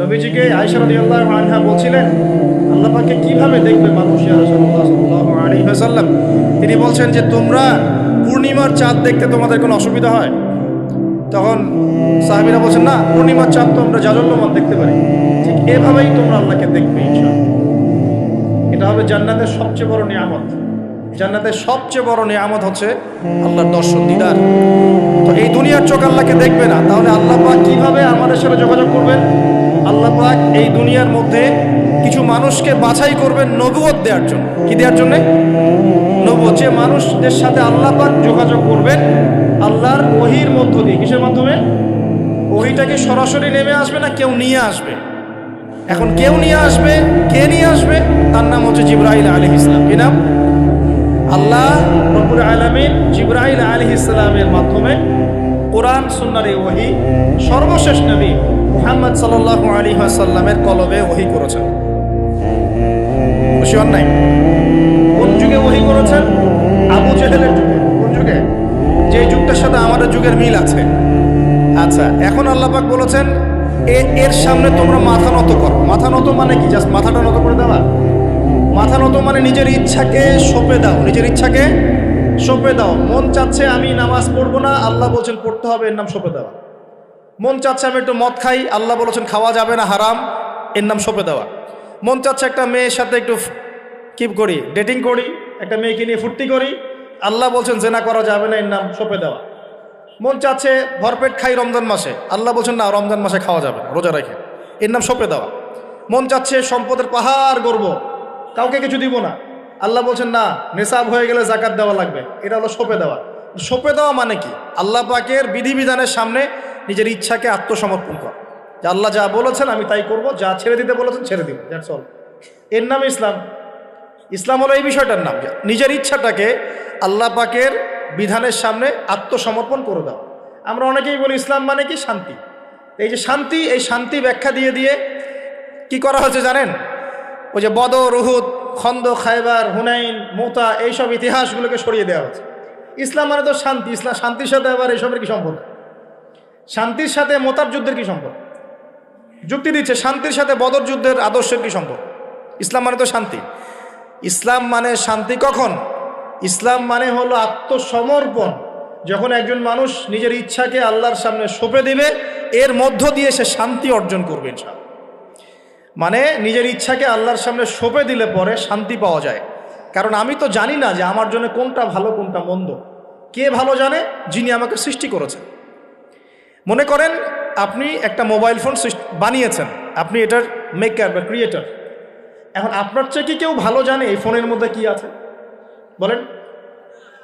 নবীজিকে আয়েশা রাদিয়াল্লাহু আনহা বলছিলেন আল্লাহ পাককে কিভাবে দেখবে মানুষ, ইয়া রাসূলুল্লাহ সাল্লাল্লাহু আলাইহি ওয়াসাল্লাম। তিনি বলছেন যে তোমরা পূর্ণিমার চাঁদ দেখতে তোমাদের কোনো অসুবিধা হয়? তখন সাহাবীরা বলছেন না, পূর্ণিমার চাঁদ তো আমরা জাজল্যমান দেখতে পারি। ঠিক এভাবেই তোমরা আল্লাহকে দেখবে ইনশাআল্লাহ। এটা হবে জান্নাতের সবচেয়ে বড় নিয়ামত। জান্নাতের সবচেয়ে বড় নিয়ামত হচ্ছে আল্লাহর দর্শন, দিদার। তো এই দুনিয়ার চোখ আল্লাহকে দেখবে না, তাহলে আল্লাহ পাক কিভাবে আমাদের সাথে যোগাযোগ করবেন? আল্লাহ পাক এই দুনিয়ার মধ্যে কিছু মানুষকে বাছাই করবেন নবুয়ত দেওয়ার জন্য। কি দেওয়ার জন্য? নবুয়ত। যে মানুষদের সাথে আল্লাহ পাক যোগাযোগ করবেন আল্লাহর ওহীর মধ্য দিয়ে। কিসের মাধ্যমে? ওহীটাকে সরাসরি নেমে আসবে না কেউ নিয়ে আসবে? এখন কেউ নিয়ে আসবে, কে নিয়ে আসবে? তার নাম হচ্ছে জিবরাইল আলাইহিস সালাম। কি নাম? আল্লাহ রব্বুল আলামিন জিবরাইল আলাইহিস সালামের মাধ্যমে কোরআন সুন্নাহর এই ওহী সর্বশেষ নবী মুহাম্মদ সাল্লাল্লাহু আলাইহি ওয়াসাল্লামের কলবে ওহী করেছেন। খুশি হন নাই? কোন যুগে ওহী করেছেন? আবু জেহেলের যুগে। কোন যুগে? যে যুগটার সাথে আমাদের যুগের মিল আছে। আচ্ছা, এখন আল্লাহ পাক বলেছেন এর সামনে তোমরা মাথা নত করো। মাথা নত মানে কি? জাস্ট মাথাটা নত করে দেওয়া? মাথা নত মানে নিজের ইচ্ছাকে সঁপে দাও। নিজের ইচ্ছাকে সঁপে দাও। মন চাচ্ছে আমি নামাজ পড়বো না, আল্লাহ বলছেন পড়তে হবে, এর নাম সঁপে দেওয়া। মন চাচ্ছে আমি একটু মদ খাই, আল্লাহ বলেছেন খাওয়া যাবে না, হারাম, এর নাম সঁপে দেওয়া। মন চাচ্ছে একটা মেয়ের সাথে একটু কি করি, ডেটিং করি, একটা মেয়েকে নিয়ে ফুর্তি করি, আল্লাহ বলছেন জেনা করা যাবে না, এর নাম সঁপে দেওয়া। মন চাচ্ছে ভরপেট খাই রমজান মাসে, আল্লাহ বলছেন না, রমজান মাসে খাওয়া যাবে না, রোজা রেখে, এর নাম সঁপে দেওয়া। মন চাচ্ছে সম্পদের পাহাড় গড়ব, কাউকে কিছু দিব না, আল্লাহ বলছেন না, নেশাব হয়ে গেলে জাকাত দেওয়া লাগবে, এটা হলো সঁপে দেওয়া। সঁপে দেওয়া মানে কি? আল্লাহ পাকের বিধিবিধানের সামনে নিজের ইচ্ছাকে আত্মসমর্পণ কর, যে আল্লাহ যা বলেছেন আমি তাই করব, যা ছেড়ে দিতে বলেছেন ছেড়ে দিব, দ্যাটস অল। এর নাম ইসলাম। ইসলাম হলো এই বিষয়টার নাম, নিজের ইচ্ছাটাকে আল্লাহ পাকের বিধানের সামনে আত্মসমর্পণ করে দাও। আমরা অনেকেই বলি ইসলাম মানে কি? শান্তি। এই যে শান্তি, এই শান্তি ব্যাখ্যা দিয়ে দিয়ে কি করা হচ্ছে জানেন? ওই যে বদর, উহুদ, খন্দক, খায়বার, হুনাইন, মুতা, এইসব ইতিহাসগুলোকে সরিয়ে দেওয়া হচ্ছে। ইসলাম মানে তো শান্তি। ইসলাম শান্তির সাথে আবার এইসবের কি সম্পর্ক? শান্তির সাথে মোতার যুদ্ধের কি সম্পর্ক? যুক্তি দিচ্ছে শান্তির সাথে বদর যুদ্ধের আদর্শের কি সম্পর্ক? ইসলাম মানে তো শান্তি। ইসলাম মানে শান্তি কখন? ইসলাম মানে হলো আত্মসমর্পণ। যখন একজন মানুষ নিজের ইচ্ছাকে আল্লাহর সামনে সঁপে দিবে, এর মধ্য দিয়ে সে শান্তি অর্জন করবে ইনশাআল্লাহ। মানে নিজের ইচ্ছাকে আল্লাহর সামনে সঁপে দিলে পরে শান্তি পাওয়া যায়। কারণ আমি তো জানি না যে আমার জন্য কোনটা ভালো কোনটা মন্দ। কে ভালো জানে? যিনি আমাকে সৃষ্টি করেছেন। মনে করেন আপনি একটা মোবাইল ফোন বানিয়েছেন, আপনি এটার মেকার বা ক্রিয়েটর। এখন আপনার চেয়ে কি কেউ ভালো জানে এই ফোনের মধ্যে কি আছে? বলেন।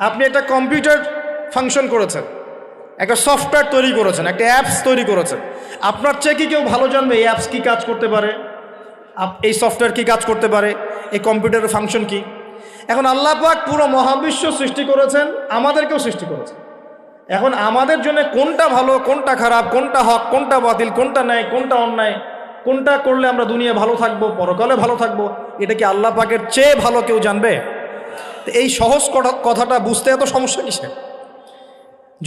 আপনি একটা কম্পিউটার ফাংশন করেছেন, একটা সফটওয়্যার তৈরি করেছেন, একটা অ্যাপস তৈরি করেছেন। আপনার চেয়ে কি কেউ ভালো জানবে এই অ্যাপস কি কাজ করতে পারে, এই সফটওয়্যার কি কাজ করতে পারে, এই কম্পিউটারের ফাংশন কি? এখন আল্লাহ পাক পুরো মহাবিশ্ব সৃষ্টি করেছেন, আমাদেরকেও সৃষ্টি করেছেন। এখন আমাদের জন্য কোনটা ভালো কোনটা খারাপ, কোনটা হক কোনটা বাতিল, কোনটা ন্যায় কোনটা অন্যায়, কোনটা করলে আমরা দুনিয়া ভালো থাকবো, পরকালে ভালো থাকবো, এটা কি আল্লাহ পাকের চেয়ে ভালো কেউ জানবে? এই সহজ কথাটা বুঝতে এত সমস্যা কিসে?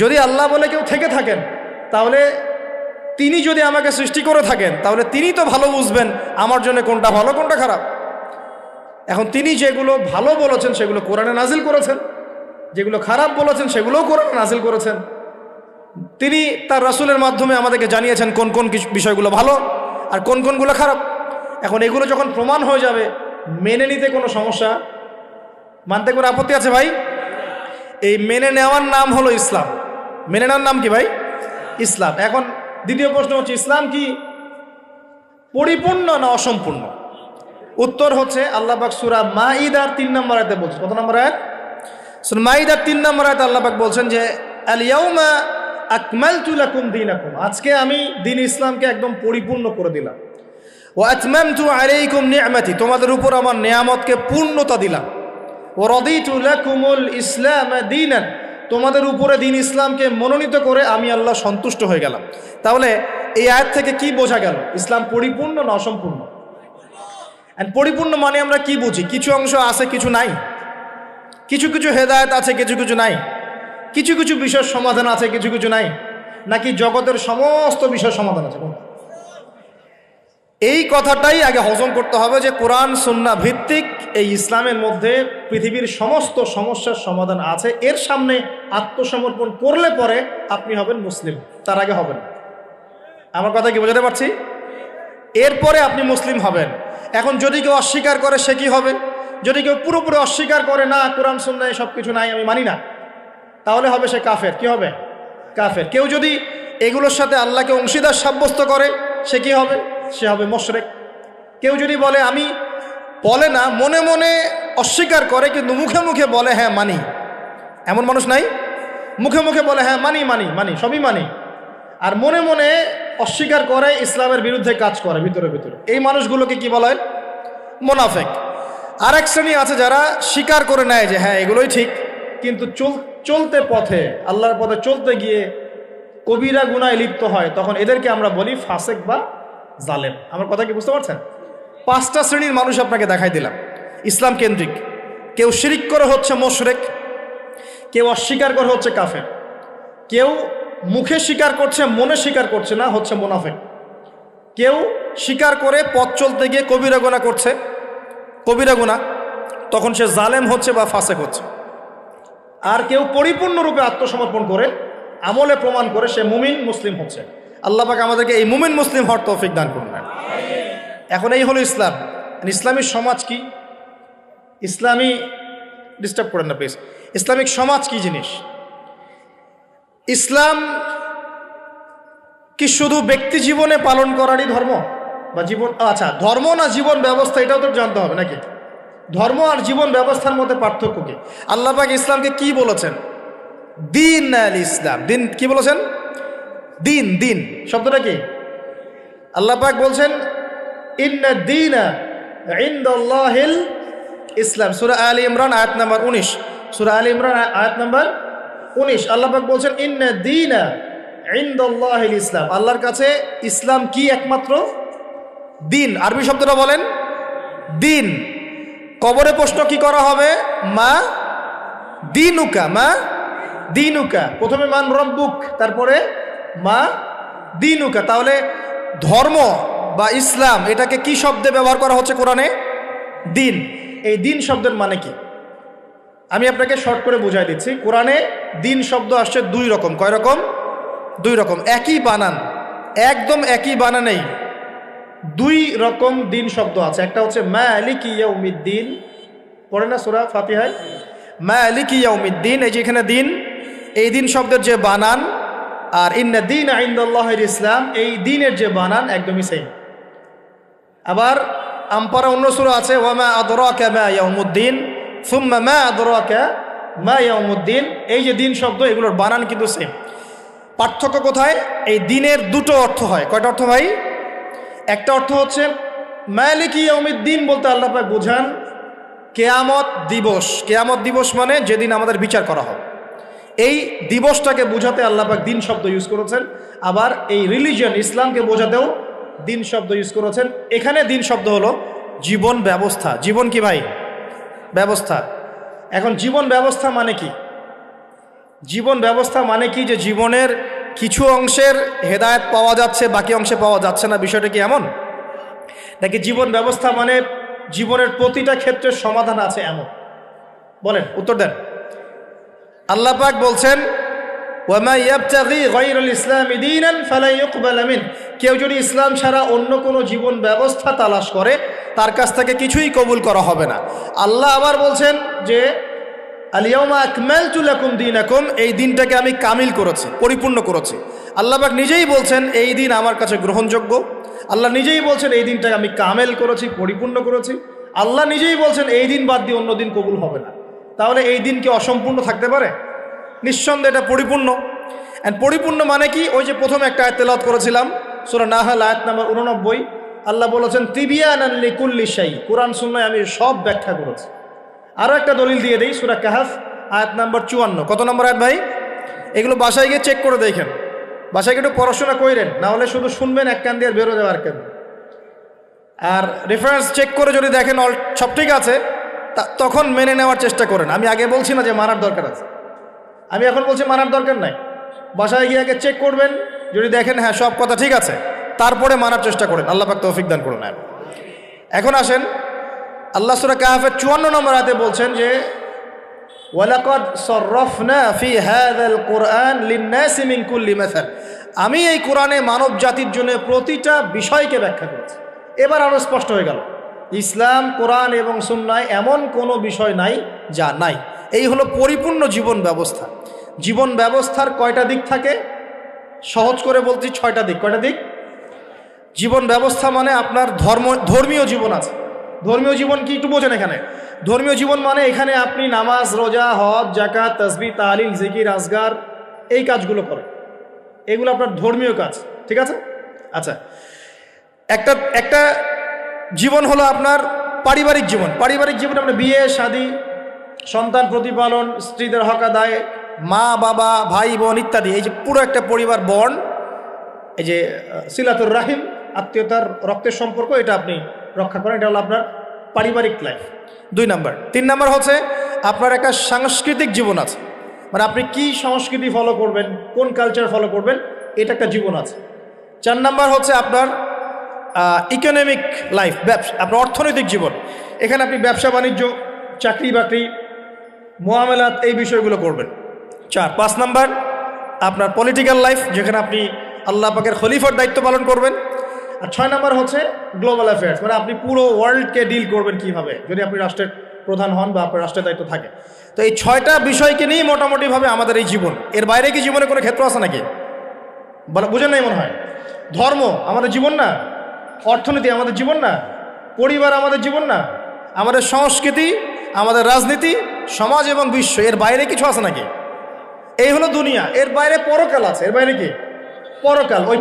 যদি আল্লাহ বলে কেউ থেকে থাকেন, তাহলে তিনি যদি আমাকে সৃষ্টি করে থাকেন, তাহলে তিনি তো ভালো বুঝবেন আমার জন্য কোনটা ভালো কোনটা খারাপ। এখন তিনি যেগুলো ভালো বলেছেন সেগুলো কোরআনে নাজিল করেছেন, যেগুলো খারাপ বলেছেন সেগুলোও কোরআনে নাজিল করেছেন। তিনি তার রাসূলের মাধ্যমে আমাদেরকে জানিয়েছেন কোন কোন বিষয়গুলো ভালো আর কোন কোনগুলো খারাপ। এখন এগুলো যখন প্রমাণ হয়ে যাবে, মেনে নিতে কোনো সমস্যা, মানতে কোনো আপত্তি আছে ভাই? এই মেনে নেওয়ার নাম হলো ইসলাম। মেনে নেওয়ার নাম কি ভাই? ইসলাম। এখন দ্বিতীয় প্রশ্ন হচ্ছে, ইসলাম কি পরিপূর্ণ না অসম্পূর্ণ? উত্তর হচ্ছে আল্লাহ পাক সূরা মাইদার 3 নম্বর আয়াতে বলছেন। কত নম্বর আয়াত? সূরা মাইদার 3 নম্বর আয়াতে আল্লাহ পাক বলছেন যে আল ইয়াউমা আকমালতু লাকুম দীনাকুম, আজকে আমি দ্বীন ইসলামকে একদম পরিপূর্ণ করে দিলাম। ওয়া আতমামতু আলাইকুম নি'মাতি, তোমাদের উপর আমার নিয়ামতকে পূর্ণতা দিলাম। ওয়া রাদিতু লাকুমুল ইসলাম দীনান, তোমাদের উপরে দ্বীন ইসলামকে মনোনীত করে আমি আল্লাহ সন্তুষ্ট হয়ে গেলাম। তাহলে এই আয়াত থেকে কি বোঝা গেল? ইসলাম পরিপূর্ণ না অসম্পূর্ণ? পরিপূর্ণ মানে আমরা কি বুঝি? কিছু অংশ আছে কিছু নাই, কিছু কিছু হেদায়েত আছে কিছু কিছু নাই, কিছু কিছু বিষয়ের সমাধান আছে কিছু কিছু নাই, নাকি জগতের সমস্ত বিষয়ের সমাধান আছে? এই কথাটাই আগে হজম করতে হবে যে কোরআন সুন্নাহ ভিত্তিক এই ইসলামের মধ্যে পৃথিবীর সমস্ত সমস্যার সমাধান আছে। এর সামনে আত্মসমর্পণ করলে পরে আপনি হবেন মুসলিম, তার আগে হবেন না। আমার কথা কি বোঝাতে পারছি? এরপরে আপনি মুসলিম হবেন। এখন যদি কেউ অস্বীকার করে সে কি হবে? যদি কেউ পুরোপুরি অস্বীকার করে, না কোরআন সুন্নাহে সব কিছু নাই, আমি মানি না, তাহলে হবে সে কাফের। কি হবে? কাফের। কেউ যদি এগুলোর সাথে আল্লাহকে অংশীদার সাব্যস্ত করে সে কি হবে? সে হবে মুশরিক। কেউ যদি বলে আমি, বলে না, মনে মনে অস্বীকার করে কিন্তু মুখে মুখে বলে হ্যাঁ মানি, এমন মানুষ নাই? মুখে মুখে বলে হ্যাঁ মানি মানি মানি সবই মানি, আর মনে মনে অস্বীকার করে, ইসলামের বিরুদ্ধে কাজ করে ভিতরে ভিতরে। এই মানুষগুলোকে কি বলা হয়? মুনাফিক। আর এক শ্রেণী আছে যারা স্বীকার করে নেয় যে হ্যাঁ এগুলোই ঠিক, কিন্তু চলতে পথে, আল্লাহর পথে চলতে গিয়ে কবিরা গুনায় লিপ্ত হয়, তখন এদেরকে আমরা বলি ফাসেক বা জালেম। আমার কথা কি বুঝতে পারছেন? 5টা শ্রেণীর মানুষ আপনাকে দেখাই দিলাম ইসলাম কেন্দ্রিক। কেউ শিরিক করে হচ্ছে মুশরিক, কেউ অস্বীকার করে হচ্ছে কাফের, কেউ মুখে স্বীকার করছে মনে স্বীকার করছে না, হচ্ছে মুনাফিক, কেউ স্বীকার করে পথ চলতে গিয়ে কবিরা গুনাহ করছে, কবিরা গুনাহ, তখন সে জালেম হচ্ছে বা ফাসেক হচ্ছে। আর কেউ পরিপূর্ণরূপে আত্মসমর্পণ করে আমলে প্রমাণ করে সে মুমিন মুসলিম হচ্ছে। আল্লাহ পাক আমাদেরকে এই মুমিন মুসলিম হওয়ার তৌফিক দান করুন। এখন এই হলো ইসলাম। ইসলামী সমাজ কি? ইসলামী, ডিস্টার্ব করেন না প্লিজ, ইসলামিক সমাজ কি জিনিস? ইসলাম কি শুধু ব্যক্তি জীবনে পালন করারই ধর্ম বা জীবন? আচ্ছা, ধর্ম না জীবন ব্যবস্থা, এটাও তো জানতে হবে নাকি? ধর্ম আর জীবন ব্যবস্থার মধ্যে পার্থক্য কি? আল্লাহ পাক ইসলামকে কি বলেছেন? দিন আল ইসলাম। দিন কি বলেছেন? দিন। দিন শব্দটা কি? আল্লাহ পাক বলছেন ইন্না দীনা ইনদাল্লাহিল ইসলাম। সূরা আলী ইমরান আয়াত নাম্বার 19। সূরা আলী ইমরান আয়াত নাম্বার 19 আল্লাহ পাক বলছেন ইন্না দীনা ইনদাল্লাহিল ইসলাম। আল্লাহর কাছে ইসলাম কি? একমাত্র দিন। আরবি শব্দটা বলেন দিন। কবরে প্রশ্ন কি করা হবে? মা দিনুকা, মা দিনুকা। প্রথমে মান রব্বুক, তারপরে মা দিনুকা। তাহলে ধর্ম বা ইসলাম এটাকে কি শব্দে ব্যবহার করা হচ্ছে কোরআনে? দিন। এই দিন শব্দের মানে কি আমি আপনাকে শর্ট করে বুঝাই দিচ্ছি। কোরআনে দিন শব্দ আসছে 2 রকম। কয় রকম? 2 রকম। একই বানান, একদম একই বানানেই 2 রকম দিন শব্দ আছে। একটা হচ্ছে মালিকি ইয়াউমিদ্দিন, পড়ে না সূরা ফাতিহায়, মালিকি ইয়াউমিদ্দিন। এই যে এখানে দিন, এই দিন শব্দের যে বানান আর ইন্না দীনা ইনদাল্লাহিল ইসলাম, এই দিনের যে বানান একদমই সেম। আবার আমপারা অন্য সূরা আছে ওয়ামা আদরাকা মা ইয়াউমুদ্দিন সুম্মা মা আদরাকা মা ইয়াউমুদ্দিন। এই যে দিন শব্দ, এগুলোর বানান কিন্তু সেম। পার্থক্য কোথায়? এই দিনের 2টো অর্থ হয়। কয়টা অর্থ ভাই? একটা অর্থ হচ্ছে মালিকি ইয়াউমিদ্দিন বলতে আল্লাহ পাক বোঝান কিয়ামত দিবস। কিয়ামত দিবস মানে যেদিন আমাদের বিচার করা হবে, এই দিবসটাকে বোঝাতে আল্লাহ পাক দিন শব্দ ইউজ করেছেন। আবার এই রিলিজিয়ন ইসলামকে বোঝাতেও দিন শব্দ ইউজ করেছেন। এখানে দিন শব্দ হলো জীবন ব্যবস্থা। জীবন কি ভাই? ব্যবস্থা। এখন জীবন ব্যবস্থা মানে কি? জীবন ব্যবস্থা মানে কি যে জীবনের কিছু অংশের হেদায়েত পাওয়া যাচ্ছে, বাকি অংশে পাওয়া যাচ্ছে না, বিষয়টা কি এমন? নাকি জীবন ব্যবস্থা মানে জীবনের প্রতিটা ক্ষেত্রের সমাধান আছে এমন? বলেন, উত্তর দেন। আল্লাহ পাক বলছেন ওয়ামা ইয়াবতাগি গায়রাল ইসলামি দীনান ফালা ইউকবালা মিন। কেউ যদি ইসলাম ছাড়া অন্য কোনো জীবন ব্যবস্থা তালাশ করে তার কাছ থেকে কিছুই কবুল করা হবে না। আল্লাহ আবার বলছেন যে আল ইয়াউমা আকমালতু লাকুম দীনাকুম, এই দিনটাকে আমি কামিল করেছি, পরিপূর্ণ করেছি। আল্লাহ পাক নিজেই বলছেন এই দিন আমার কাছে গ্রহণযোগ্য। আল্লাহ নিজেই বলছেন এই দিনটাকে আমি কামেল করেছি, পরিপূর্ণ করেছি। আল্লাহ নিজেই বলছেন এই দিন বাদ দিয়ে অন্য দিন কবুল হবে না। তাহলে এই দিন কি অসম্পূর্ণ থাকতে পারে? নিঃসন্দেহে এটা পরিপূর্ণ। অ্যান্ড পরিপূর্ণ মানে কি? ওই যে প্রথমে একটা আয়াত তেলাওয়াত করেছিলাম সূরা নাহল আয়াত নাম্বার 89, আল্লাহ বলেছেন তিবিয়ানান লিকুল্লি শাই। কোরআন সুন্নাহয় আমি সব ব্যাখ্যা করেছি। আরও একটা দলিল দিয়ে দেই, সূরা কাহফ আয়াত নাম্বার 54। কত নম্বর আয়াত ভাই? এগুলো বাসায় গিয়ে চেক করে দেখেন, বাসায় গিয়ে একটু পড়াশোনা করেন, না হলে শুধু শুনবেন এক কান দিয়ে বেরো যাওয়ার কেন। আর রেফারেন্স চেক করে যদি দেখেন সব ঠিক আছে, তখন মেনে নেওয়ার চেষ্টা করেন। আমি আগে বলছি না যে মানার দরকার আছে, আমি এখন বলছি মানার দরকার নাই। বাসায় গিয়ে আগে চেক করবেন, যদি দেখেন হ্যাঁ সব কথা ঠিক আছে, তারপরে মানার চেষ্টা করেন। আল্লাহ পাক তৌফিক দান করুন। এখন আসেন, আল্লাহ সূরা কাহফের 54 নম্বর আয়াতে বলছেন যে ওয়ালাকাদ সাররাফনা ফি হাযাল কুরআন লিন-নাসি মিন কুল্লি মাসাল, আমি এই কোরআনে মানব জাতির জন্য প্রতিটা বিষয়কে ব্যাখ্যা করেছি। এবার আরো স্পষ্ট হয়ে গেল, ইসলাম, কোরআন এবং সুন্নায় এমন কোনো বিষয় নাই যা নাই। এই হলো পরিপূর্ণ জীবন ব্যবস্থা। জীবন ব্যবস্থার কয়টা দিক থাকে? সহজ করে বলছি 6টা দিক। কয়টা দিক? জীবন ব্যবস্থা মানে আপনার ধর্মীয় জীবন আছে। ধর্মীয় জীবন কি একটু বোঝেন এখানে? ধর্মীয় জীবন মানে এখানে আপনি নামাজ, রোজা, হজ, যাকাত, তাসবিহ, তাহলিল, জিকির, আজগার এই কাজগুলো করেন। এগুলো আপনার ধর্মীয় কাজ, ঠিক আছে? আচ্ছা, একটা জীবন হলো আপনার পারিবারিক জীবন। পারিবারিক জীবন আপনার বিয়ে, শাদী, সন্তান প্রতিপালন, স্ত্রীদের হক আদায়, মা বাবা, ভাই বোন ইত্যাদি, এই যে পুরো একটা পরিবার বন্ড, এই যে সিলাতুর রাহিম, আত্মীয়তার রক্তের সম্পর্ক, এটা আপনি রক্ষা করেন। এটা হলো আপনার পারিবারিক লাইফ। 2 নাম্বার। 3 নাম্বার হচ্ছে আপনার একটা সাংস্কৃতিক জীবন আছে, মানে আপনি কি সংস্কৃতি ফলো করবেন, কোন কালচার ফলো করবেন, এটা একটা জীবন আছে। 4 নাম্বার হচ্ছে আপনার ইকোনমিক লাইফ, ব্যবসা, আপনার অর্থনৈতিক জীবন। এখানে আপনি ব্যবসা বাণিজ্য, চাকরি বাকরি, মুআমালাত, এই বিষয়গুলো করবেন। 5 নাম্বার আপনার পলিটিক্যাল লাইফ, যেখানে আপনি আল্লাহ পাকের খলিফার দায়িত্ব পালন করবেন। আর 6 নাম্বার হচ্ছে গ্লোবাল অ্যাফেয়ার্স, মানে আপনি পুরো ওয়ার্ল্ডকে ডিল করবেন কিভাবে, যদি আপনি রাষ্ট্রের প্রধান হন বা আপনার রাষ্ট্রের দায়িত্ব থাকে। তো এই 6টা বিষয়কে নিয়েই মোটামুটিভাবে আমাদের এই জীবন। এর বাইরে কি জীবনে কোনো ক্ষেত্র আছে নাকি? বুঝেন নাই মনে হয়? ধর্ম আমাদের জীবন না, অর্থনীতি আমাদের জীবন না, পরিবার আমাদের জীবন না, আমাদের সংস্কৃতি, আমাদের রাজনীতি, সমাজ এবং বিশ্ব, এর বাইরে কিছু আছে নাকি? এই হলো দুনিয়া। এর বাইরে পরকাল আছে। এর বাইরে কি? পরকাল। ওই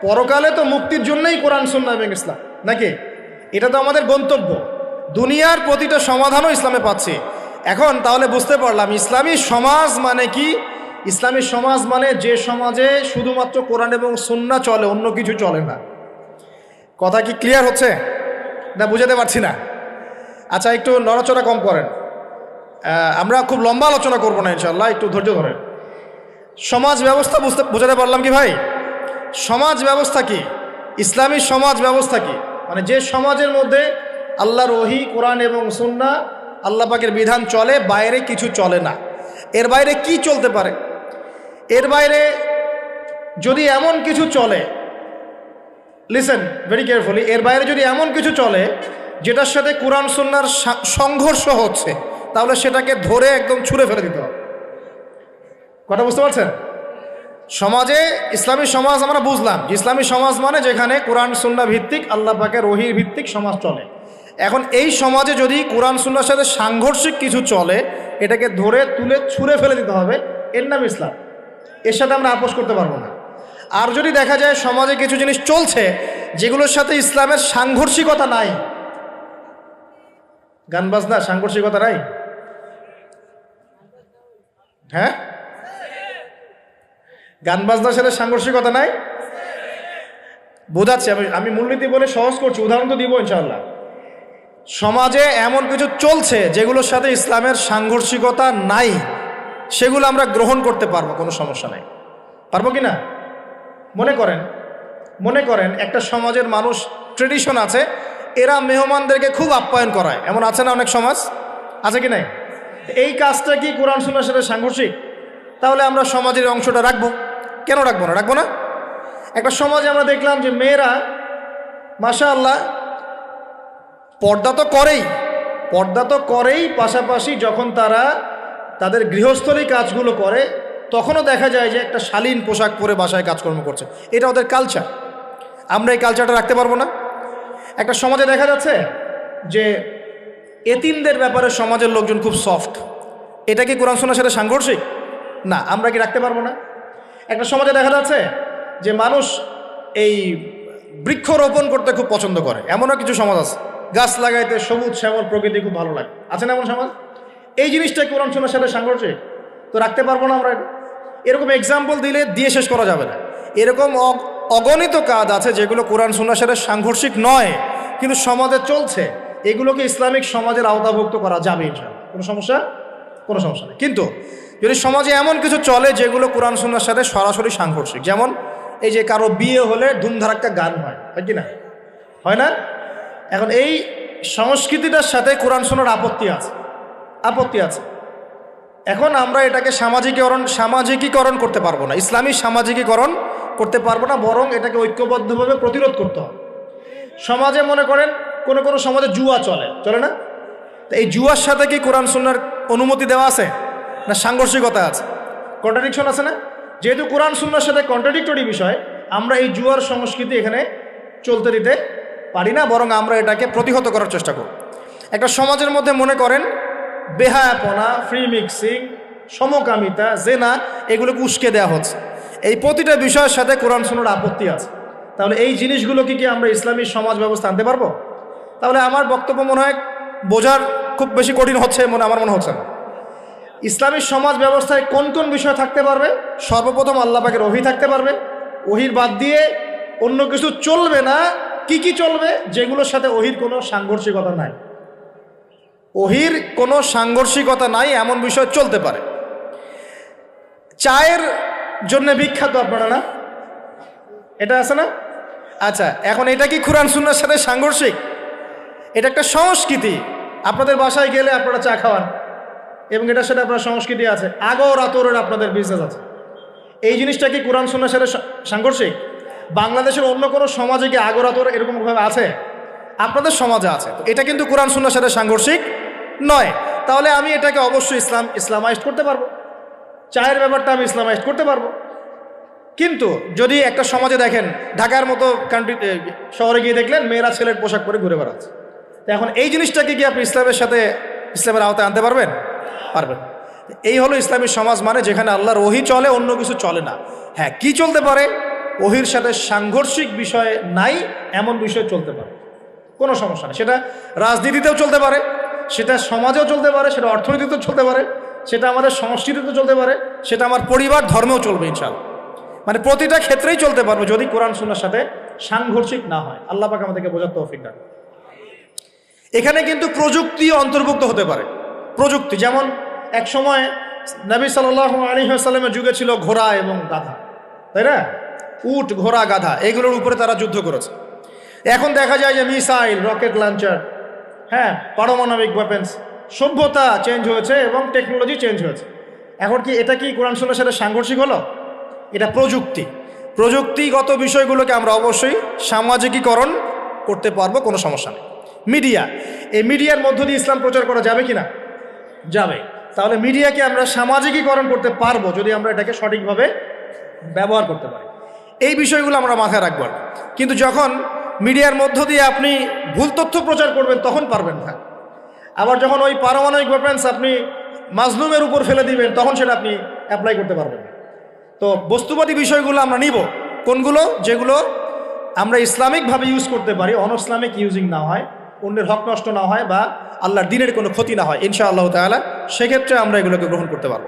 পরকালে তো মুক্তির জন্যই কোরআন, সুন্নাহ এবং ইসলাম, নাকি? এটা তো আমাদের গন্তব্য। দুনিয়ার প্রতিটা সমাধানও ইসলামে পাচ্ছি। এখন তাহলে বুঝতে পারলাম ইসলামী সমাজ মানে কি। ইসলামী সমাজ মানে যে সমাজে শুধুমাত্র কোরআন এবং সুন্নাহ চলে, অন্য কিছু চলে না। কথা কি ক্লিয়ার হচ্ছে না? বুঝাতে পারছি না? আচ্ছা, একটু নড়াচড়া কম করেন। আমরা খুব লম্বা আলোচনা করবো না ইনশাল্লাহ, একটু ধৈর্য ধরেন। সমাজ ব্যবস্থা বোঝাতে পারলাম কি ভাই? সমাজ ব্যবস্থা কি? ইসলামী সমাজ ব্যবস্থা কি? মানে যে সমাজের মধ্যে আল্লাহর ওহী, কোরআন এবং সুন্নাহ, আল্লাহ পাকের বিধান চলে, বাইরে কিছু চলে না। এর বাইরে কি চলতে পারে? এর বাইরে যদি এমন কিছু চলে, লিসেন ভেরি কেয়ারফুলি, এর বাইরে যদি এমন কিছু চলে যেটার সাথে কোরআন সুন্নাহর সংঘর্ষ হচ্ছে, তাহলে সেটাকে ধরে একদম ছুঁড়ে ফেলে দিতে হবে। কথা বুঝতে পারছেন? সমাজে ইসলামী সমাজ আমরা বুঝলাম যে ইসলামী সমাজ মানে যেখানে কোরআন সুন্নাহ ভিত্তিক, আল্লাহ পাকের ওহীর ভিত্তিক সমাজ চলে। এখন এই সমাজে যদি কোরআন সুন্নাহর সাথে সাংঘর্ষিক কিছু চলে, এটাকে ধরে তুলে ছুঁড়ে ফেলে দিতে হবে। এর নাম ইসলাম। এর সাথে আমরা আপোষ করতে পারবো না। আর যদি দেখা যায় সমাজে কিছু জিনিস চলছে যেগুলোর সাথে ইসলামের সাংঘর্ষিকতা নাই, গান বাজনা সাংঘর্ষিকতা নাই, হ্যাঁ, গান বাজনার সাথে সাংঘর্ষিকতা নাই, বোঝাচ্ছি আমি মূলনীতি বলে সহজ করছি, উদাহরণ তো দিব ইনশাআল্লাহ। সমাজে এমন কিছু চলছে যেগুলোর সাথে ইসলামের সাংঘর্ষিকতা নাই, সেগুলো আমরা গ্রহণ করতে পারবো, কোনো সমস্যা নাই। পারবো কি না? মনে করেন একটা সমাজের মানুষ, ট্রেডিশন আছে, এরা মেহমানদেরকে খুব আপ্যায়ন করায়, এমন আছে না অনেক সমাজ? আছে কি নাই? এই কাজটা কি কোরআন সুন্নাহর সাথে সাংঘর্ষিক? তাহলে আমরা সমাজের অংশটা রাখবো কেন? রাখবো না। একটা সমাজে আমরা দেখলাম যে মেয়েরা মাশাআল্লাহ পর্দা তো করেই, পাশাপাশি যখন তারা তাদের গৃহস্থলী কাজগুলো করে, তখনও দেখা যায় যে একটা শালীন পোশাক পরে বাসায় কাজকর্ম করছে। এটা ওদের কালচার। আমরা এই কালচারটা রাখতে পারবো না। একটা সমাজে দেখা যাচ্ছে যে এতিমদের ব্যাপারে সমাজের লোকজন খুব সফট। এটা কি কোরআন সুন্নাহর সাথে সাংঘর্ষিক? না। আমরা কি রাখতে পারবো না? একটা সমাজে দেখা যাচ্ছে যে মানুষ এই বৃক্ষরোপণ করতে খুব পছন্দ করে, এমনও কিছু সমাজ আছে, গাছ লাগাইতে, সবুজ শ্যামল প্রকৃতি খুব ভালো লাগে, আছে না এমন সমাজ? এই জিনিসটা কোরআন সুন্নাহর সাথে সাংঘর্ষিক? তো রাখতে পারবো না আমরা। এরকম এক্সাম্পল দিয়ে শেষ করা যাবে না। এরকম অগণিত কাজ আছে যেগুলো কোরআন সুন্নাহর সাথে সাংঘর্ষিক নয়, কিন্তু সমাজে চলছে। এগুলোকে ইসলামিক সমাজের আওতাভুক্ত করা যাবে ইনশাআল্লাহ, কোনো সমস্যা নেই। কিন্তু যদি সমাজে এমন কিছু চলে যেগুলো কোরআন সুন্নাহর সাথে সরাসরি সাংঘর্ষিক, যেমন এই যে কারো বিয়ে হলে ধুমধারাক্কা গান হয় কি না, হয় না? এখন এই সংস্কৃতিটার সাথে কোরআন শোনার আপত্তি আছে। এখন আমরা এটাকে সামাজিকীকরণ করতে পারবো না, ইসলামী সামাজিকীকরণ করতে পারবো না, বরং এটাকে ঐক্যবদ্ধভাবে প্রতিরোধ করতে হবে। সমাজে মনে করেন কোনো সমাজে জুয়া চলে না? তো এই জুয়ার সাথে কি কোরআন সুন্নাহর অনুমতি দেওয়া আছে না সাংঘর্ষিকতা আছে, কন্ট্রাডিকশন আছে না? যেহেতু কোরআন সুন্নাহর সাথে কন্ট্রাডিক্টরি বিষয়, আমরা এই জুয়ার সংস্কৃতি এখানে চলতে দিতে পারি না, বরং আমরা এটাকে প্রতিহত করার চেষ্টা করব। একটা সমাজের মধ্যে মনে করেন বেহায়াপনা, ফ্রি মিক্সিং, সমকামিতা, জেনা, এগুলোকে উস্কে দেওয়া হচ্ছে। এই প্রতিটা বিষয়ের সাথে কোরআন সুন্নাহর আপত্তি আছে। তাহলে এই জিনিসগুলো কি আমরা ইসলামী সমাজ ব্যবস্থা আনতে পারবো? তাহলে আমার বক্তব্য মনে হয় বোঝার খুব বেশি কঠিন হচ্ছে আমার মনে হচ্ছে না। ইসলামী সমাজ ব্যবস্থায় কোন কোন বিষয় থাকতে পারবে? সর্বপ্রথম আল্লাহ পাকের ওহী থাকতে পারবে। ওহীর বাদ দিয়ে অন্য কিছু চলবে না। কি চলবে? যেগুলোর সাথে ওহীর কোনো সাংঘর্ষিকতা নাই, ওহীর কোনো সাংঘর্ষিকতা নাই এমন বিষয় চলতে পারে। চায়ের জন্য বিখ্যাত আপনারা না, এটা আছে না? আচ্ছা, এখন এটা কি কোরআন সুন্নাহর সাথে সাংঘর্ষিক? এটা একটা সংস্কৃতি। আপনাদের বাসায় গেলে আপনারা চা খাওয়ান এবং এটার সাথে আপনার সংস্কৃতি আছে, আগর আতরের আপনাদের বিজনেস আছে। এই জিনিসটা কি কোরআন সুন্নাহর সাথে সাংঘর্ষিক? বাংলাদেশের অন্য কোনো সমাজে কি আগর আতর এরকমভাবে আছে? আপনাদের সমাজে আছে। এটা কিন্তু কোরআন সুন্নাহর সাথে সাংঘর্ষিক নয়। তাহলে আমি এটাকে অবশ্যই ইসলামাইজড করতে পারবো, চায়ের ব্যাপারটা আমি ইসলামাইজড করতে পারবো। কিন্তু যদি একটা সমাজে দেখেন, ঢাকার মতো শহরে গিয়ে দেখলেন মেয়েরা ছেলের পোশাক পরে ঘুরে বেড়াচ্ছে, তো এখন এই জিনিসটাকে কি আপনি ইসলামের আওতায় আনতে পারবেন? এই হলো ইসলামী সমাজ, মানে যেখানে আল্লাহর ওহী চলে, অন্য কিছু চলে না। হ্যাঁ, কি চলতে পারে? ওহীর সাথে সাংঘর্ষিক বিষয় নাই এমন বিষয় চলতে পারে, কোনো সমস্যা নেই। সেটা রাজনীতিতেও চলতে পারে, সেটা সমাজেও চলতে পারে, সেটা অর্থনীতিতেও চলতে পারে, সেটা আমাদের সংস্কৃতিতেও চলতে পারে, সেটা আমার পরিবার ধর্মেও চলবে ইনশাআল্লাহ। মানে প্রতিটা ক্ষেত্রেই চলতে পারবে যদি কোরআন সুন্নাহর সাথে সাংঘর্ষিক না হয়। আল্লাহ পাক আমাদেরকে বোঝার তৌফিক দান। এখানে কিন্তু প্রযুক্তি অন্তর্ভুক্ত হতে পারে। প্রযুক্তি যেমন এক সময় নবী সাল্লাল্লাহু আলাইহি ওয়াসাল্লামের যুগে ছিল ঘোড়া এবং গাধা, তাই না? উট, ঘোড়া, গাধা, এগুলোর উপরে তারা যুদ্ধ করেছে। এখন দেখা যায় যে মিসাইল, রকেট লঞ্চার, হ্যাঁ, পারমাণবিক ওয়েপেন্স, সভ্যতা চেঞ্জ হয়েছে এবং টেকনোলজি চেঞ্জ হয়েছে। এখন কি এটা কি কোরআন সুন্নাহর সাথে সাংঘর্ষিক হলো? এটা প্রযুক্তিগত বিষয়গুলোকে আমরা অবশ্যই সামাজিকীকরণ করতে পারবো, কোনো সমস্যা নেই। মিডিয়া, এই মিডিয়ার মধ্য দিয়ে ইসলাম প্রচার করা যাবে কি না? যাবে। তাহলে মিডিয়াকে আমরা সামাজিকীকরণ করতে পারবো যদি আমরা এটাকে সঠিকভাবে ব্যবহার করতে পারি। এই বিষয়গুলো আমরা মাথায় রাখবো। কিন্তু যখন মিডিয়ার মধ্য দিয়ে আপনি ভুল তথ্য প্রচার করবেন তখন পারবেন না। আবার যখন ওই পারমাণবিক ওয়েপেন্স আপনি মাজলুমের উপর ফেলে দিবেন তখন সেটা আপনি অ্যাপ্লাই করতে পারবেন না। তো বস্তুবাদী বিষয়গুলো আমরা নিব, কোনগুলো? যেগুলো আমরা ইসলামিকভাবে ইউজ করতে পারি, অনইসলামিক ইউজিং না হয়, অন্যের হক নষ্ট না হয় বা আল্লাহর দ্বীনের কোনো ক্ষতি না হয় ইনশাআল্লাহ তাআলা, সেক্ষেত্রে আমরা এগুলোকে গ্রহণ করতে পারবো।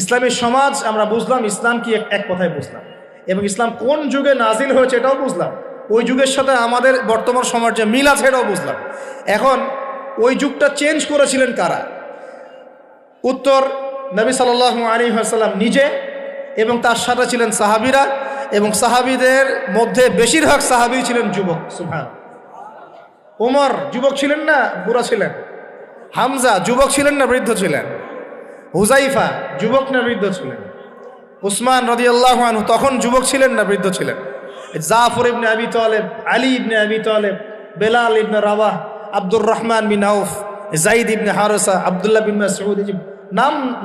ইসলামী সমাজ আমরা বুঝলাম, ইসলাম কি এক কথায় বুঝলাম, এবং ইসলাম কোন যুগে নাজিল হয়েছে এটাও বুঝলাম। ওই যুগের সাথে আমাদের বর্তমান সমাজ যে মিল আছে এটাও বুঝলাম। এখন ওই যুগটা চেঞ্জ করেছিলেন কারা? উত্তর, নবী সাল্লাল্লাহু আলাইহি ওয়াসাল্লাম নিজে, এবং তার সাথে ছিলেন সাহাবীরা, এবং সাহাবীদের মধ্যে বেশিরভাগ সাহাবী ছিলেন যুবক। সুবহানাল্লাহ। ওমর যুবক ছিলেন না বুড়া ছিলেন? হামজা যুবক ছিলেন না বৃদ্ধ ছিলেন? হুজাইফা যুবক না বৃদ্ধ ছিলেন? উসমান রাদিয়াল্লাহু আনহু তখন যুবক ছিলেন না বৃদ্ধ ছিলেন? জাফর ইবনে আবি তালেব, আলী ইবনে আবি তালেব, বেলাল ইবনে রাবাহ, আব্দুর রহমান বিন আউফ, যায়েদ ইবনে হারেসা, আব্দুল্লাহ বিন মাসউদ,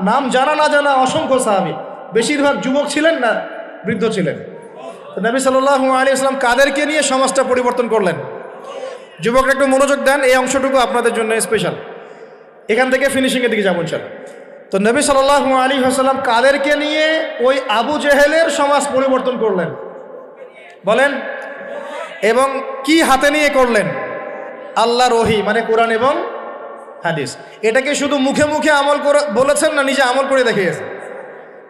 নাম জানা না জানা অসংখ্য সাহাবী, বেশিরভাগ যুবক ছিলেন না বৃদ্ধ ছিলেন? নবী সাল্লাল্লাহু আলাইহি ওয়াসাল্লাম কাদেরকে নিয়ে সমাজটা পরিবর্তন করলেন? যুবকরা একটু মনোযোগ দেন, এই অংশটুকু আপনাদের জন্য স্পেশাল। এখান থেকে ফিনিশিংয়ের দিকে যাবো ইনশাআল্লাহ। তো নবী সাল্লাল্লাহু আলাইহি ওয়াসাল্লাম কাদেরকে নিয়ে ওই আবু জেহেলের সমাজ পরিবর্তন করলেন বলেন? এবং কি হাতে নিয়ে করলেন? আল্লাহর ওহী, মানে কোরআন এবং হাদিস। এটাকে শুধু মুখে মুখে আমল করে বলেছেন না, নিজে আমল করে দেখিয়েছেন,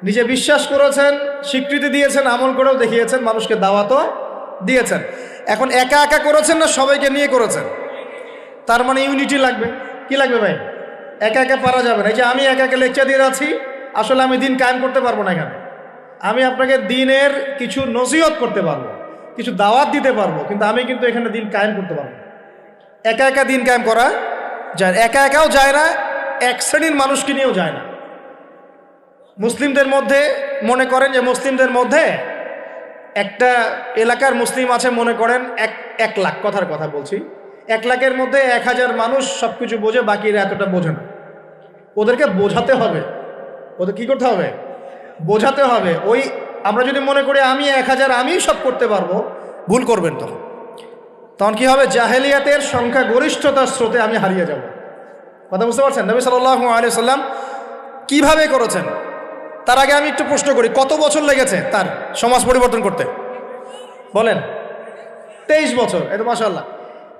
নিজে বিশ্বাস করেছেন, স্বীকৃতি দিয়েছেন, আমল করেও দেখিয়েছেন, মানুষকে দাওয়াতও দিয়েছেন। এখন একা একা করেছেন না সবাইকে নিয়ে করেছেন? তার মানে ইউনিটি লাগবে। কি লাগবে ভাই? একা একা পারা যাবে না। এই যে আমি একা একা লেকচার দিয়ে যাচ্ছি, আসলে আমি দিন কায়েম করতে পারবো না এখানে। আমি আপনাকে দিনের কিছু নসিহত করতে পারবো, কিছু দাওয়াত দিতে পারবো, কিন্তু আমি কিন্তু এখানে দিন কায়েম করতে পারবো। একা একা দিন কায়েম করা যায়, একা একাও যায় না, এক শ্রেণীর মানুষকে নিয়েও যায় না। মুসলিমদের মধ্যে মনে করেন যে মুসলিমদের মধ্যে একটা এলাকার মুসলিম আছে, মনে করেন 1 লাখ, কথার কথা বলছি, 1 লাখের মধ্যে 1000 মানুষ সব কিছু বোঝে, বাকিরা এতটা বোঝে না। ওদেরকে বোঝাতে হবে, ওদের কি করতে হবে? বোঝাতে হবে। ওই আমরা যদি মনে করি আমি 1000 আমি সব করতে পারবো, ভুল করবেন। তখন কি হবে? জাহেলিয়াতের সংখ্যা গরিষ্ঠতার স্রোতে আমি হারিয়ে যাব। কথা বুঝতে পারছেন? নবী সাল্লাল্লাহু আলাইহি ওয়াসাল্লাম কিভাবে করেছেন? তার আগে আমি একটু প্রশ্ন করি, কত বছর লেগেছে তার সমাজ পরিবর্তন করতে? বলেন। 23 বছর। এটা মাশাআল্লাহ।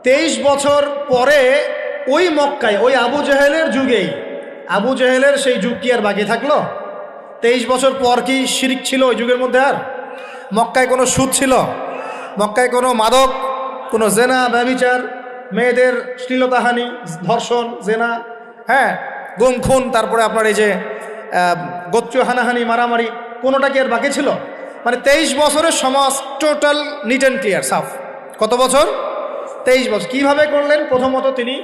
23 বছর পরে ওই মক্কায়, ওই আবু জেহেলের যুগেই, আবু জেহেলের সেই যুগ কি আর বাকি থাকলো? 23 বছর পর কি শিরক ছিল ওই যুগের মধ্যে? আর মক্কায় কোনো সুদ ছিল? মক্কায় কোনো মাদক, কোনো জেনা, ব্যভিচার, মেয়েদের শ্লীলতাহানি, ধর্ষণ, জেনা, হ্যাঁ, গুম খুন, তারপরে আপনার এই যে গোত্র হানাহানি, মারামারি, কোনোটা কি আর বাকি ছিল? মানে 23 বছরের সমাজ টোটাল নিট অ্যান্ড ক্লিয়ার, সাফ। কত বছর? 23 বছর। কিভাবে করলেন? প্রথমত তিনি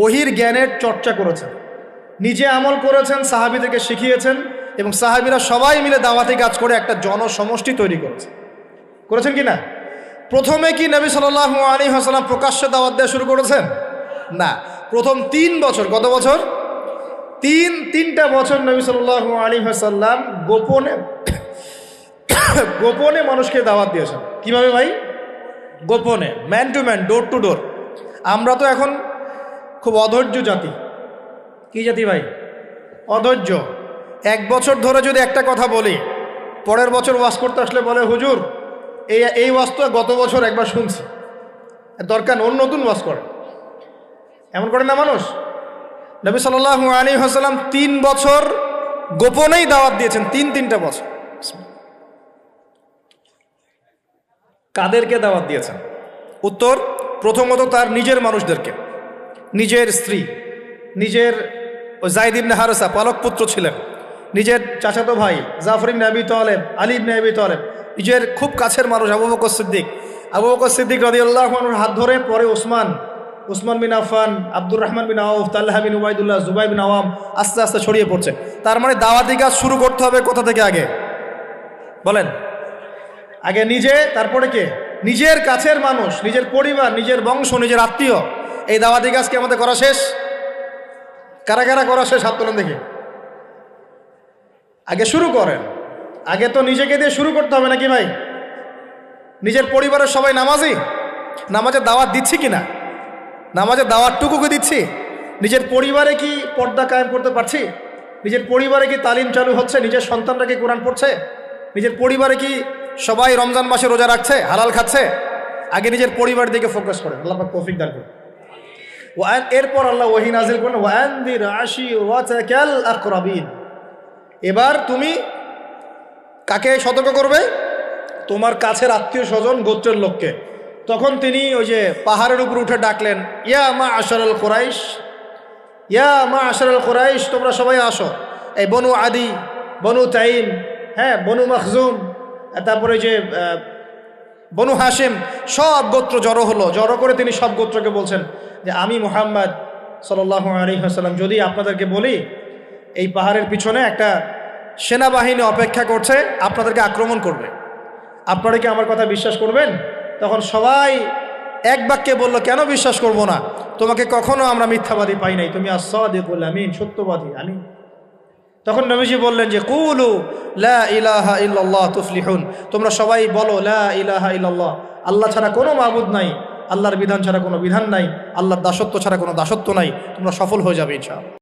ওহির জ্ঞানের চর্চা করেছেন, নিজে আমল করেছেন, সাহাবীদেরকে শিখিয়েছেন, এবং সাহাবীরা সবাই মিলে দাওয়াতি কাজ করে একটা জনসমষ্টি তৈরি করেছেন কি না? প্রথমে কি নবী সাল্লাল্লাহু আলাইহি ওয়াসাল্লাম প্রকাশ্যে দাওয়াত দেওয়া শুরু করেছেন? না। প্রথম 3 বছর, কত বছর? তিনটা বছর নবী সাল্লাল্লাহু আলাইহি ওয়াসাল্লাম গোপনে মানুষকে দাওয়াত দিয়েছেন। কিভাবে ভাই? গোপনে, man to man, door to door. আমরা তো এখন খুব অধৈর্য জাতি। কি জাতি ভাই? অধৈর্য। 1 বছর ধরে যদি একটা কথা বলি, পরের বছর ওয়াজ করতে আসলে বলে, হুজুর এই ওয়াজ তো গত বছর একবার শুনছি, দরকার অন্য নতুন ওয়াজ করে। এমন করে না মানুষ? নবী সাল্লাল্লাহু আলাইহি ওয়াসাল্লাম 3 বছর গোপনেই দাওয়াত দিয়েছেন, তিনটা বছর। কাদেরকে দাওয়াত দিয়েছেন? উত্তর, প্রথমত তার নিজের মানুষদেরকে, নিজের স্ত্রী, নিজের যায়েদ ইবনে হারেসা পালক পুত্র ছিলেন, নিজের চাচাতো ভাই জাফর ইবনে আবি তালেব, আলী ইবনে আবি তালেব, নিজের খুব কাছের মানুষ আবু বকর সিদ্দিক রাদিয়াল্লাহু আনহুর হাত ধরে, পরে উসমান বিন আফফান, আব্দুর রহমান বিন আউফ, তালহা বিন উবাইদুল্লাহ, জুবাইর বিন আওয়াম, আস্তে আস্তে ছড়িয়ে পড়ছে। তার মানে দাওয়াতি কাজ শুরু করতে হবে কোথা থেকে? আগে বলেন। আগে নিজে, তারপরে কে? নিজের কাছের মানুষ, নিজের পরিবার, নিজের বংশ, নিজের আত্মীয়। এই দাওয়াতি কাজ কি আমাদের করা শেষ? কারা কারা করা শেষ? হাত তোলেন দেখি। আগে শুরু করেন। আগে তো নিজেকে দিয়ে শুরু করতে হবে নাকি ভাই? নিজের পরিবারের সবাই নামাজি, নামাজের দাওয়াত দিচ্ছি কিনা? নামাজের দাওয়াতটুকুকে দিচ্ছি? নিজের পরিবারে কি পর্দা কায়েম করতে পারছি? নিজের পরিবারে কি তালিম চালু হচ্ছে? নিজের সন্তানরা কি কোরআন পড়ছে? নিজের পরিবারে কি সবাই রমজান মাসে রোজা রাখছে, হালাল খাচ্ছে? আগে নিজের পরিবার দিকে ফোকাস করেন। আল্লাহ পাক তৌফিক দান করুন। এরপর আল্লাহ ওহী নাযিল করেন, ওয়ানদির আশিরাতাকাল আকরাবিন। এবার তুমি কাকে সতর্ক করবে? তোমার কাছের আত্মীয় স্বজন, গোত্রের লোককে। তখন তিনি ওই যে পাহাড়ের উপর উঠে ডাকলেন, ইয়া মা'আশারাল কুরাইশ, ইয়া মা'আশারাল কুরাইশ, তোমরা সবাই আসো। এই বনু আদি, বনু তাইম, হ্যাঁ, বনু মখজুম, তারপরে যে বনু হাশিম, সব গোত্র জড়ো হলো। জড়ো করে তিনি সব গোত্রকে বলছেন যে আমি মুহাম্মদ সাল্লাল্লাহু আলাইহি ওয়াসাল্লাম যদি আপনাদেরকে বলি এই পাহাড়ের পিছনে একটা সেনাবাহিনী অপেক্ষা করছে, আপনাদেরকে আক্রমণ করবে, আপনারা কি আমার কথা বিশ্বাস করবেন? তখন সবাই এক বাক্যে বলল, কেন বিশ্বাস করব না? তোমাকে কখনো আমরা মিথ্যাবাদী পাই নাই, তুমি আস-সাদিকুল আমিন, সত্যবাদী আমি। তখন নবীজি বললেন যে কুলু লা ইলাহা ইল্লাল্লাহ তুফলিহুন, তোমরা সবাই বলো লা ইলাহা ইল্লাল্লাহ, আল্লাহ ছাড়া কোনো মাবুদ নাই, আল্লাহর বিধান ছাড়া কোনো বিধান নাই, আল্লাহর দাসত্ব ছাড়া কোনো দাসত্ব নাই, তোমরা সফল হয়ে যাবে ইনশাআল্লাহ।